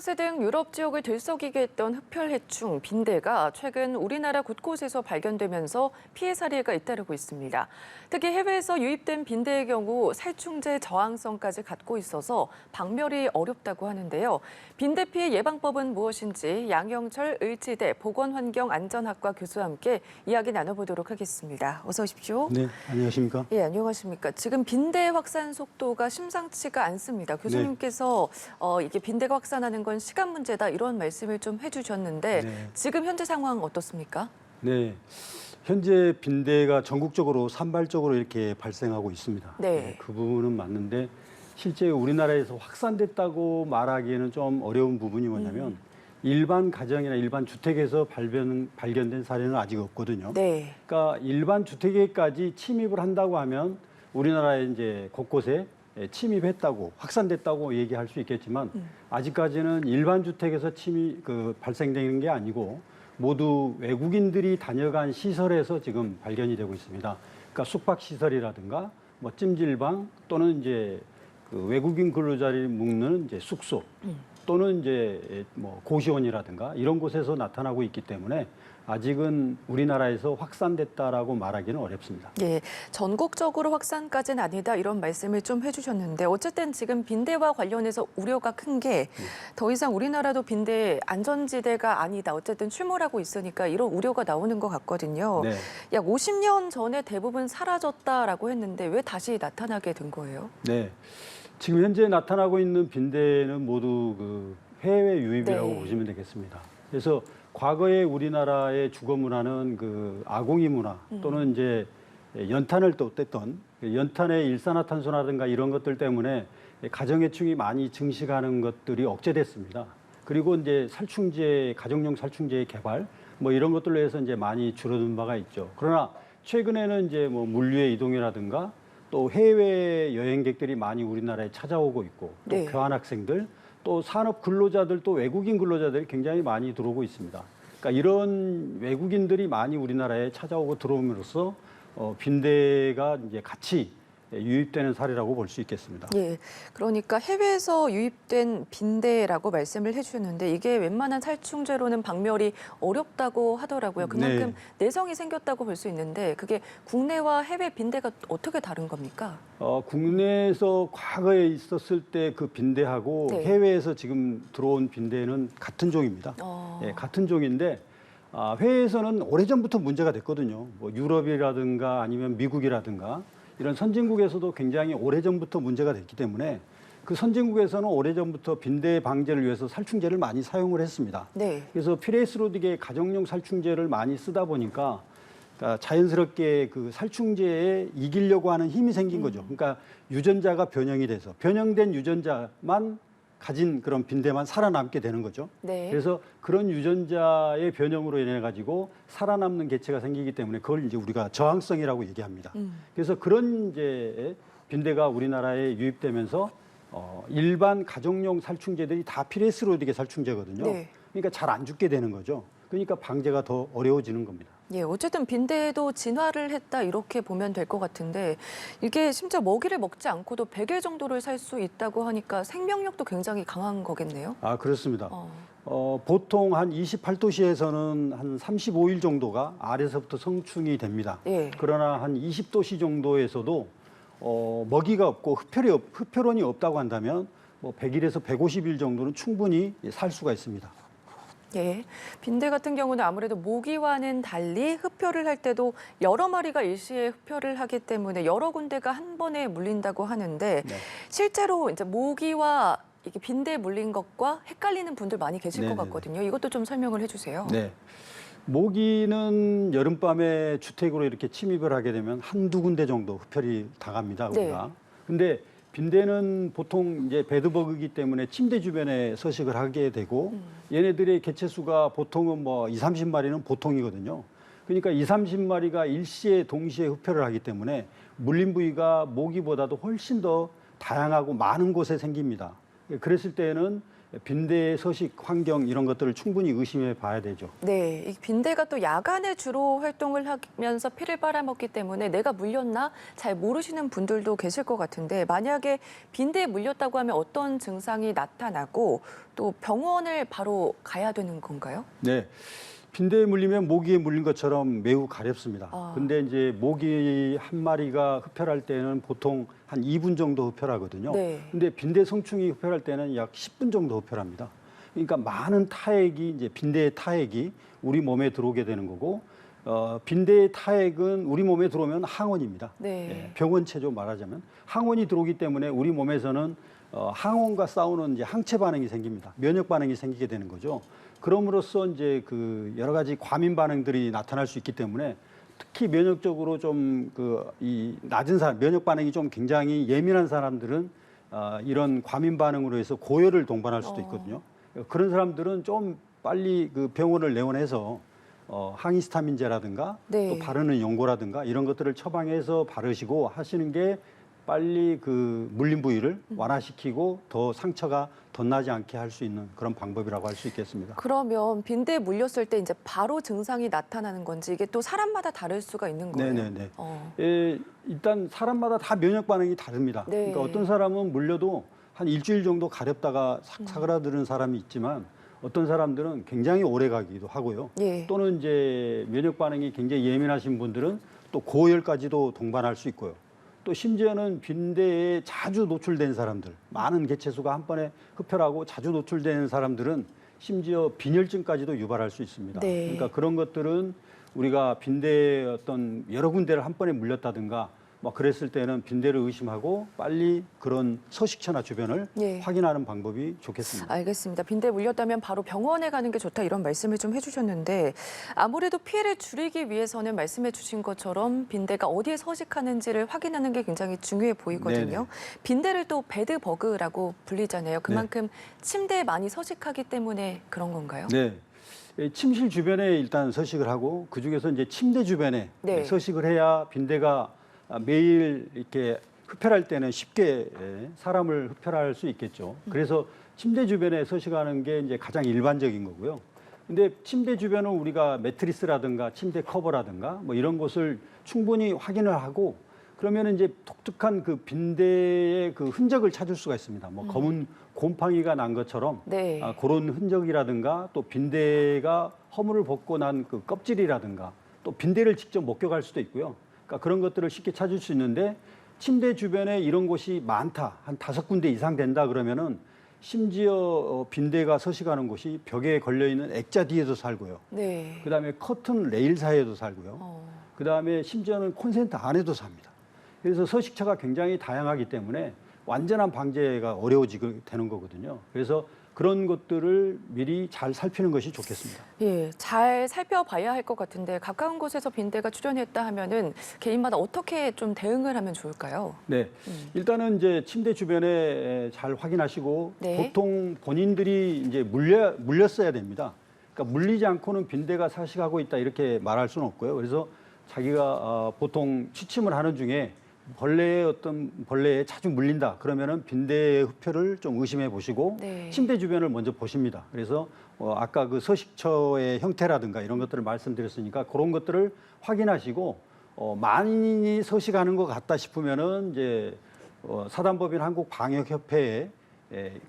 프랑스 등 유럽 지역을 들썩이게 했던 흡혈해충 빈대가 최근 우리나라 곳곳에서 발견되면서 피해 사례가 잇따르고 있습니다. 특히 해외에서 유입된 빈대의 경우 살충제 저항성까지 갖고 있어서 박멸이 어렵다고 하는데요. 빈대 피해 예방법은 무엇인지 양영철 의지대 보건환경안전학과 교수와 함께 이야기 나눠보도록 하겠습니다. 어서 오십시오. 네, 안녕하십니까? 예, 안녕하십니까. 지금 빈대 확산 속도가 심상치가 않습니다. 교수님께서 이게 빈대가 확산하는 건 시간 문제다 이런 말씀을 좀 해주셨는데 지금 현재 상황 어떻습니까? 네, 현재 빈대가 전국적으로 산발적으로 이렇게 발생하고 있습니다. 네. 그 부분은 맞는데 실제 우리나라에서 확산됐다고 말하기에는 좀 어려운 부분이 뭐냐면 일반 가정이나 일반 주택에서 발견된 사례는 아직 없거든요. 네. 그러니까 일반 주택에까지 침입을 한다고 하면 우리나라에 이제 곳곳에 침입했다고 확산됐다고 얘기할 수 있겠지만 아직까지는 일반 주택에서 발생되는 게 아니고 모두 외국인들이 다녀간 시설에서 지금 발견이 되고 있습니다. 그러니까 숙박 시설이라든가 뭐 찜질방 또는 이제 그 외국인 근로자를 묵는 이제 숙소 또는 이제 뭐 고시원이라든가 이런 곳에서 나타나고 있기 때문에 아직은 우리나라에서 확산됐다라고 말하기는 어렵습니다. 예, 전국적으로 확산까지는 아니다 이런 말씀을 좀 해주셨는데 어쨌든 지금 빈대와 관련해서 우려가 큰 게 더 이상 우리나라도 빈대 안전지대가 아니다. 어쨌든 출몰하고 있으니까 이런 우려가 나오는 것 같거든요. 네. 약 50년 전에 대부분 사라졌다라고 했는데 왜 다시 나타나게 된 거예요? 네. 지금 현재 나타나고 있는 빈대는 모두 그 해외 유입이라고 네. 보시면 되겠습니다. 그래서 과거에 우리나라의 주거 문화는 그 아공이 문화 또는 이제 연탄을 또 뗐던 연탄의 일산화탄소라든가 이런 것들 때문에 가정해충이 많이 증식하는 것들이 억제됐습니다. 그리고 이제 살충제, 가정용 살충제의 개발 뭐 이런 것들로 해서 이제 많이 줄어든 바가 있죠. 그러나 최근에는 이제 뭐 물류의 이동이라든가 또 해외 여행객들이 많이 우리나라에 찾아오고 있고 또 네. 교환학생들 또 산업 근로자들 또 외국인 근로자들이 굉장히 많이 들어오고 있습니다. 그러니까 이런 외국인들이 많이 우리나라에 찾아오고 들어옴으로써 빈대가 이제 같이 유입되는 사례라고 볼 수 있겠습니다. 예, 그러니까 해외에서 유입된 빈대라고 말씀을 해주셨는데 이게 웬만한 살충제로는 박멸이 어렵다고 하더라고요. 그만큼 내성이 생겼다고 볼 수 있는데 그게 국내와 해외 빈대가 어떻게 다른 겁니까? 국내에서 과거에 있었을 때 그 빈대하고 네. 해외에서 지금 들어온 빈대는 같은 종입니다. 예, 같은 종인데 해외에서는 오래전부터 문제가 됐거든요. 뭐 유럽이라든가 아니면 미국이라든가 이런 선진국에서도 굉장히 오래전부터 문제가 됐기 때문에 그 선진국에서는 오래전부터 빈대 방제를 위해서 살충제를 많이 사용을 했습니다. 네. 그래서 피레스로딕의 가정용 살충제를 많이 쓰다 보니까 자연스럽게 그 살충제에 이기려고 하는 힘이 생긴 거죠. 그러니까 유전자가 변형이 돼서 변형된 유전자만 가진 그런 빈대만 살아남게 되는 거죠. 네. 그래서 그런 유전자의 변형으로 인해 가지고 살아남는 개체가 생기기 때문에 그걸 이제 우리가 저항성이라고 얘기합니다. 그래서 그런 이제 빈대가 우리나라에 유입되면서 일반 가정용 살충제들이 다 피레스로딕의 살충제거든요. 네. 그러니까 잘 안 죽게 되는 거죠. 그러니까 방제가 더 어려워지는 겁니다. 예, 어쨌든 빈대도 진화를 했다 이렇게 보면 될 것 같은데 이게 심지어 먹이를 먹지 않고도 100일 정도를 살 수 있다고 하니까 생명력도 굉장히 강한 거겠네요. 그렇습니다. 보통 한 28도씨에서는 한 35일 정도가 알에서부터 성충이 됩니다. 예. 그러나 한 20도씨 정도에서도 먹이가 없고 흡혈원이 없다고 한다면 뭐 100일에서 150일 정도는 충분히 살 수가 있습니다. 예, 빈대 같은 경우는 아무래도 모기와는 달리 흡혈을 할 때도 여러 마리가 일시에 흡혈을 하기 때문에 여러 군데가 한 번에 물린다고 하는데 실제로 이제 모기와 이게 빈대에 물린 것과 헷갈리는 분들 많이 계실 것 같거든요. 이것도 좀 설명을 해주세요. 네. 모기는 여름밤에 주택으로 이렇게 침입을 하게 되면 한두 군데 정도 흡혈이 당합니다, 우리가. 근데 빈대는 보통 이제 베드버그이기 때문에 침대 주변에 서식을 하게 되고 얘네들의 개체 수가 보통은 뭐 2, 30마리는 보통이거든요. 그러니까 2, 30마리가 일시에 동시에 흡혈을 하기 때문에 물린 부위가 모기보다도 훨씬 더 다양하고 많은 곳에 생깁니다. 그랬을 때는 빈대 서식 환경 이런 것들을 충분히 의심해 봐야 되죠. 네, 이 빈대가 또 야간에 주로 활동을 하면서 피를 빨아먹기 때문에 내가 물렸나 잘 모르시는 분들도 계실 것 같은데 만약에 빈대에 물렸다고 하면 어떤 증상이 나타나고 또 병원을 바로 가야 되는 건가요? 네. 빈대에 물리면 모기에 물린 것처럼 매우 가렵습니다. 근데 이제 모기 한 마리가 흡혈할 때는 보통 한 2분 정도 흡혈하거든요. 네. 근데 빈대 성충이 흡혈할 때는 약 10분 정도 흡혈합니다. 그러니까 많은 타액이 이제 빈대의 타액이 우리 몸에 들어오게 되는 거고 빈대의 타액은 우리 몸에 들어오면 항원입니다. 네. 예, 병원체조 말하자면 항원이 들어오기 때문에 우리 몸에서는 항원과 싸우는 이제 항체 반응이 생깁니다. 면역 반응이 생기게 되는 거죠. 그럼으로써 이제 그 여러 가지 과민 반응들이 나타날 수 있기 때문에 특히 면역적으로 좀 이 낮은 사람, 면역 반응이 좀 굉장히 예민한 사람들은 이런 과민 반응으로 해서 고열을 동반할 수도 있거든요. 그런 사람들은 좀 빨리 그 병원을 내원해서 항히스타민제라든가 네. 또 바르는 연고라든가 이런 것들을 처방해서 바르시고 하시는 게 빨리 그 물린 부위를 완화시키고 더 상처가 덧나지 않게 할 수 있는 그런 방법이라고 할 수 있겠습니다. 그러면 빈대에 물렸을 때 이제 바로 증상이 나타나는 건지 이게 또 사람마다 다를 수가 있는 거예요? 네네네. 일단 사람마다 다 면역 반응이 다릅니다. 네. 그러니까 어떤 사람은 물려도 한 일주일 정도 가렵다가 사그라드는 사람이 있지만 어떤 사람들은 굉장히 오래 가기도 하고요. 예. 또는 이제 면역 반응이 굉장히 예민하신 분들은 또 고열까지도 동반할 수 있고요. 또 심지어는 빈대에 자주 노출된 사람들, 많은 개체수가 한 번에 흡혈하고 자주 노출되는 사람들은 심지어 빈혈증까지도 유발할 수 있습니다. 네. 그러니까 그런 것들은 우리가 빈대에 어떤 여러 군데를 한 번에 물렸다든가 뭐 그랬을 때는 빈대를 의심하고 빨리 그런 서식처나 주변을 예. 확인하는 방법이 좋겠습니다. 알겠습니다. 빈대에 물렸다면 바로 병원에 가는 게 좋다 이런 말씀을 좀 해주셨는데 아무래도 피해를 줄이기 위해서는 말씀해 주신 것처럼 빈대가 어디에 서식하는지를 확인하는 게 굉장히 중요해 보이거든요. 네네. 빈대를 또 베드버그라고 불리잖아요. 그만큼 침대에 많이 서식하기 때문에 그런 건가요? 네. 침실 주변에 일단 서식을 하고 그중에서 이제 침대 주변에 네. 서식을 해야 빈대가 매일 이렇게 흡혈할 때는 쉽게 사람을 흡혈할 수 있겠죠. 그래서 침대 주변에 서식하는 게 이제 가장 일반적인 거고요. 근데 침대 주변은 우리가 매트리스라든가 침대 커버라든가 뭐 이런 곳을 충분히 확인을 하고 그러면 이제 독특한 그 빈대의 그 흔적을 찾을 수가 있습니다. 뭐 검은 곰팡이가 난 것처럼 네. 그런 흔적이라든가 또 빈대가 허물을 벗고 난 그 껍질이라든가 또 빈대를 직접 목격할 수도 있고요. 그러니까 그런 것들을 쉽게 찾을 수 있는데 침대 주변에 이런 곳이 많다, 한 5군데 이상 된다 그러면은 심지어 빈대가 서식하는 곳이 벽에 걸려 있는 액자 뒤에도 살고요. 네. 그다음에 커튼 레일 사이에도 살고요. 그다음에 심지어는 콘센트 안에도 삽니다. 그래서 서식처가 굉장히 다양하기 때문에 완전한 방제가 어려워지게 되는 거거든요. 그래서 그런 것들을 미리 잘 살피는 것이 좋겠습니다. 예, 잘 살펴봐야 할 것 같은데 가까운 곳에서 빈대가 출현했다 하면은 개인마다 어떻게 좀 대응을 하면 좋을까요? 네, 일단은 이제 침대 주변에 잘 확인하시고 네. 보통 본인들이 이제 물렸어야 됩니다. 그러니까 물리지 않고는 빈대가 서식하고 있다 이렇게 말할 수는 없고요. 그래서 자기가 보통 취침을 하는 중에 벌레에 자주 물린다 그러면은 빈대의 흡혈을 좀 의심해 보시고 네. 침대 주변을 먼저 보십니다. 그래서 아까 그 서식처의 형태라든가 이런 것들을 말씀드렸으니까 그런 것들을 확인하시고 많이 서식하는 것 같다 싶으면은 이제 사단법인 한국방역협회에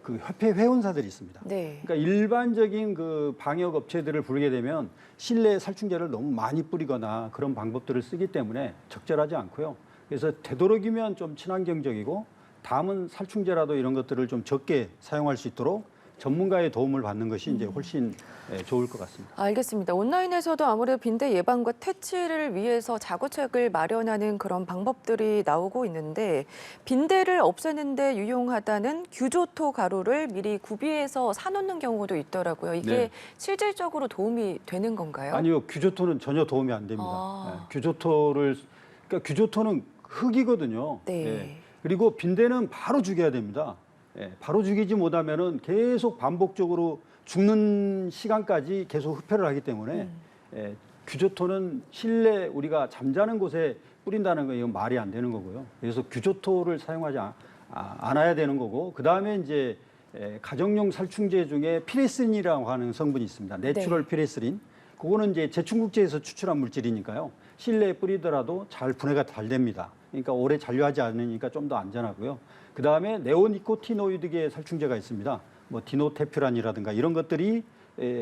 그 협회 회원사들이 있습니다. 네. 그러니까 일반적인 그 방역 업체들을 부르게 되면 실내 살충제를 너무 많이 뿌리거나 그런 방법들을 쓰기 때문에 적절하지 않고요. 그래서 되도록이면 좀 친환경적이고 다음은 살충제라도 이런 것들을 좀 적게 사용할 수 있도록 전문가의 도움을 받는 것이 이제 훨씬 좋을 것 같습니다. 알겠습니다. 온라인에서도 아무래도 빈대 예방과 퇴치를 위해서 자구책을 마련하는 그런 방법들이 나오고 있는데 빈대를 없애는 데 유용하다는 규조토 가루를 미리 구비해서 사놓는 경우도 있더라고요. 이게 네. 실질적으로 도움이 되는 건가요? 아니요, 규조토는 전혀 도움이 안 됩니다. 그러니까 규조토는 흙이거든요. 네. 그리고 빈대는 바로 죽여야 됩니다. 바로 죽이지 못하면은 계속 반복적으로 죽는 시간까지 계속 흡혈을 하기 때문에 규조토는 실내 우리가 잠자는 곳에 뿌린다는 건 이건 말이 안 되는 거고요. 그래서 규조토를 사용하지 않아야 되는 거고 그 다음에 이제 가정용 살충제 중에 피레스린이라고 하는 성분이 있습니다. 내추럴 피레스린. 그거는 이제 제충국제에서 추출한 물질이니까요. 실내에 뿌리더라도 잘 분해가 잘 됩니다. 그러니까 오래 잔류하지 않으니까 좀 더 안전하고요. 그 다음에 네오니코티노이드계 살충제가 있습니다. 뭐 디노테퓨란이라든가 이런 것들이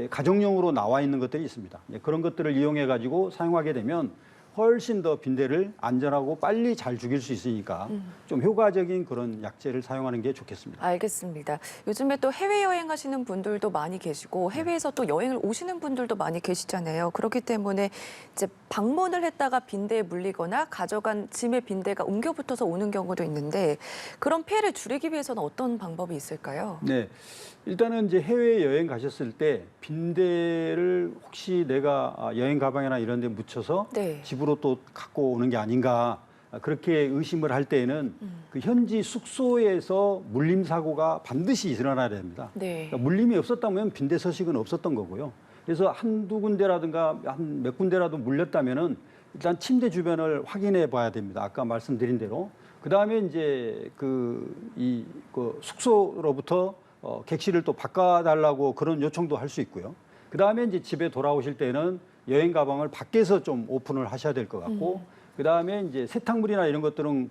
가정용으로 나와 있는 것들이 있습니다. 그런 것들을 이용해 가지고 사용하게 되면 훨씬 더 빈대를 안전하고 빨리 잘 죽일 수 있으니까 좀 효과적인 그런 약재를 사용하는 게 좋겠습니다. 알겠습니다. 요즘에 또 해외여행 하시는 분들도 많이 계시고 해외에서 또 여행을 오시는 분들도 많이 계시잖아요. 그렇기 때문에 이제 방문을 했다가 빈대에 물리거나 가져간 짐에 빈대가 옮겨 붙어서 오는 경우도 있는데 그런 피해를 줄이기 위해서는 어떤 방법이 있을까요? 네. 일단은 이제 해외 여행 가셨을 때 빈대를 혹시 내가 여행 가방이나 이런 데 묻혀서 네. 집으로 또 갖고 오는 게 아닌가 그렇게 의심을 할 때에는 그 현지 숙소에서 물림 사고가 반드시 일어나야 됩니다. 네. 그러니까 물림이 없었다면 빈대 서식은 없었던 거고요. 그래서 한두 군데라든가 한 몇 군데라도 물렸다면은 일단 침대 주변을 확인해 봐야 됩니다. 아까 말씀드린 대로. 그다음에 이제 그 숙소로부터 객실을 또 바꿔달라고 그런 요청도 할 수 있고요. 그 다음에 이제 집에 돌아오실 때는 여행 가방을 밖에서 좀 오픈을 하셔야 될 것 같고, 그 다음에 이제 세탁물이나 이런 것들은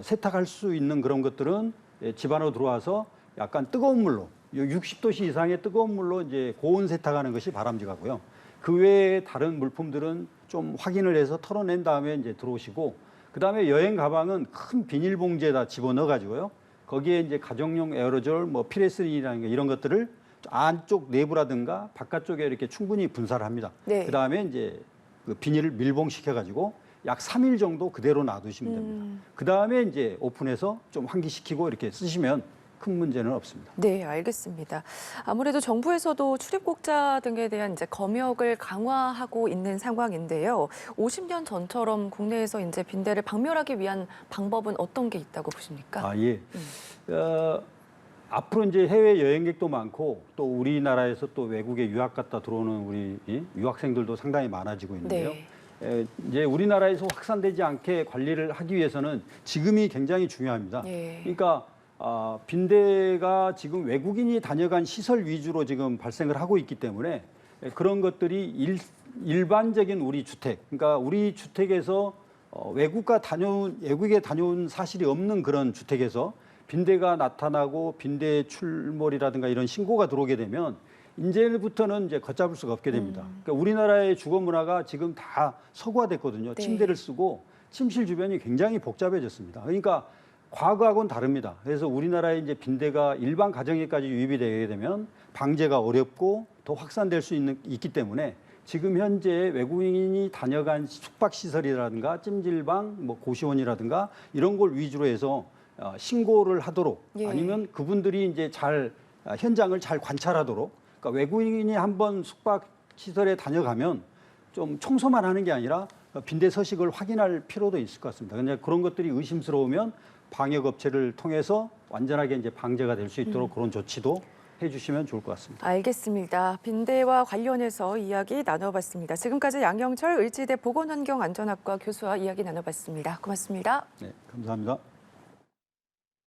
세탁할 수 있는 그런 것들은 집 안으로 들어와서 약간 뜨거운 물로, 60도씨 이상의 뜨거운 물로 이제 고온 세탁하는 것이 바람직하고요. 그 외에 다른 물품들은 좀 확인을 해서 털어낸 다음에 이제 들어오시고, 그 다음에 여행 가방은 큰 비닐봉지에다 집어넣어 가지고요. 거기에 이제 가정용 에어로졸, 뭐 피레스린이라는 이런 것들을 안쪽 내부라든가 바깥쪽에 이렇게 충분히 분사를 합니다. 네. 그 다음에 이제 그 비닐을 밀봉시켜 가지고 약 3일 정도 그대로 놔두시면 됩니다. 그 다음에 이제 오픈해서 좀 환기시키고 이렇게 쓰시면 큰 문제는 없습니다. 네, 알겠습니다. 아무래도 정부에서도 출입국자 등에 대한 이제 검역을 강화하고 있는 상황인데요. 50년 전처럼 국내에서 이제 빈대를 박멸하기 위한 방법은 어떤 게 있다고 보십니까? 아, 예. 앞으로 이제 해외 여행객도 많고 또 우리나라에서 또 외국에 유학 갔다 들어오는 우리 유학생들도 상당히 많아지고 있는데요. 네. 이제 우리나라에서 확산되지 않게 관리를 하기 위해서는 지금이 굉장히 중요합니다. 네. 그러니까 빈대가 지금 외국인이 다녀간 시설 위주로 지금 발생을 하고 있기 때문에 그런 것들이 일반적인 우리 주택, 그러니까 우리 주택에서 외국에 다녀온 사실이 없는 그런 주택에서 빈대가 나타나고 빈대 출몰이라든가 이런 신고가 들어오게 되면 이제부터는 이제 걷잡을 수가 없게 됩니다. 그러니까 우리나라의 주거 문화가 지금 다 서구화됐거든요. 네. 침대를 쓰고 침실 주변이 굉장히 복잡해졌습니다. 그러니까 과거하고는 다릅니다. 그래서 우리나라에 이제 빈대가 일반 가정에까지 유입이 되게 되면 방제가 어렵고 더 확산될 수 있기 때문에 지금 현재 외국인이 다녀간 숙박시설이라든가 찜질방, 뭐 고시원이라든가 이런 걸 위주로 해서 신고를 하도록 예. 아니면 그분들이 이제 현장을 잘 관찰하도록 그러니까 외국인이 한번 숙박시설에 다녀가면 좀 청소만 하는 게 아니라 빈대 서식을 확인할 필요도 있을 것 같습니다. 그냥 그런 것들이 의심스러우면 방역업체를 통해서 완전하게 이제 방제가 될 수 있도록 그런 조치도 해주시면 좋을 것 같습니다. 알겠습니다. 빈대와 관련해서 이야기 나눠봤습니다. 지금까지 양영철 의지대 보건환경안전학과 교수와 이야기 나눠봤습니다. 고맙습니다. 네, 감사합니다.